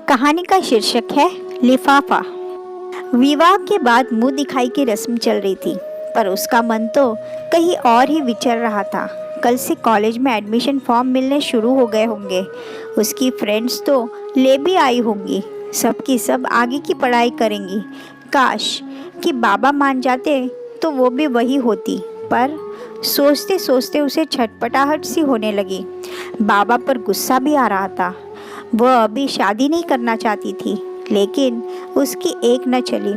कहानी का शीर्षक है लिफाफा। विवाह के बाद मुंह दिखाई की रस्म चल रही थी, पर उसका मन तो कहीं और ही विचर रहा था। कल से कॉलेज में एडमिशन फॉर्म मिलने शुरू हो गए होंगे। उसकी फ्रेंड्स तो ले भी आई होंगी। सबकी सब आगे की पढ़ाई करेंगी। काश कि बाबा मान जाते तो वो भी वही होती, पर सोचते सोचते उसे छटपटाहट सी होने लगी। बाबा पर गुस्सा भी आ रहा था। वह अभी शादी नहीं करना चाहती थी, लेकिन उसकी एक न चली।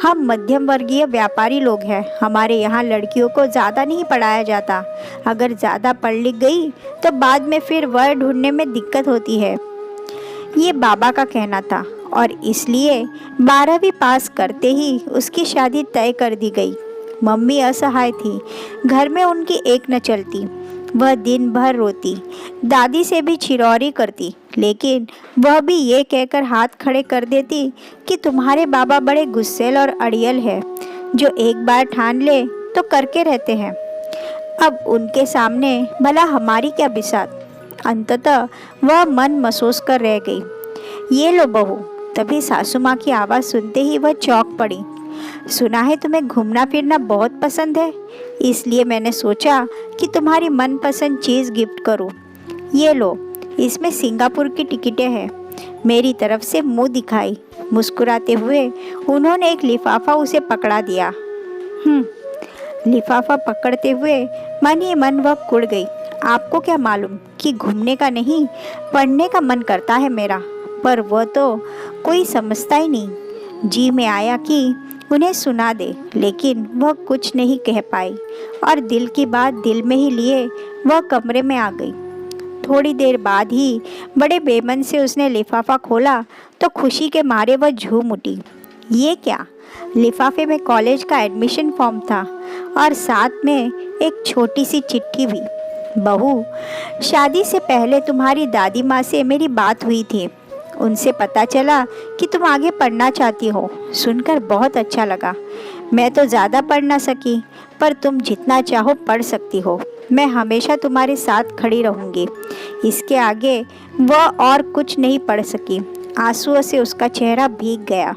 हम मध्यम वर्गीय व्यापारी लोग हैं। हमारे यहाँ लड़कियों को ज़्यादा नहीं पढ़ाया जाता। अगर ज़्यादा पढ़ लिख गई तो बाद में फिर वर ढूंढने में दिक्कत होती है। ये बाबा का कहना था और इसलिए 12वीं पास करते ही उसकी शादी तय कर दी गई। मम्मी असहाय थी। घर में उनकी एक न चलती। वह दिन भर रोती, दादी से भी छिरौरी करती, लेकिन वह भी ये कहकर हाथ खड़े कर देती कि तुम्हारे बाबा बड़े गुस्सैल और अड़ियल है, जो एक बार ठान ले तो करके रहते हैं। अब उनके सामने भला हमारी क्या बिसात। अंततः वह मन महसूस कर रह गई। ये लो बहू। तभी सासू माँ की आवाज़ सुनते ही वह चौंक पड़ी। सुना है तुम्हें घूमना फिरना बहुत पसंद है, इसलिए मैंने सोचा कि तुम्हारी मनपसंद चीज़ गिफ्ट करूं। ये लो, इसमें सिंगापुर की टिकटें हैं। मेरी तरफ से मुंह दिखाई। मुस्कुराते हुए उन्होंने एक लिफाफा उसे पकड़ा दिया। लिफाफा पकड़ते हुए मन ही मन वह कुड़ गई। आपको क्या मालूम कि घूमने का नहीं, पढ़ने का मन करता है मेरा, पर वह तो कोई समझता ही नहीं। जी में आया कि उन्हें सुना दे, लेकिन वह कुछ नहीं कह पाई और दिल की बात दिल में ही लिए वह कमरे में आ गई। थोड़ी देर बाद ही बड़े बेमन से उसने लिफाफा खोला तो खुशी के मारे वह झूम उठी। ये क्या? लिफाफे में कॉलेज का एडमिशन फॉर्म था और साथ में एक छोटी सी चिट्ठी भी। बहू, शादी से पहले तुम्हारी दादी माँ से मेरी बात हुई थी। उनसे पता चला कि तुम आगे पढ़ना चाहती हो। सुनकर बहुत अच्छा लगा। मैं तो ज़्यादा पढ़ ना सकी, पर तुम जितना चाहो पढ़ सकती हो। मैं हमेशा तुम्हारे साथ खड़ी रहूँगी। इसके आगे वह और कुछ नहीं पढ़ सकी। आंसुओं से उसका चेहरा भीग गया।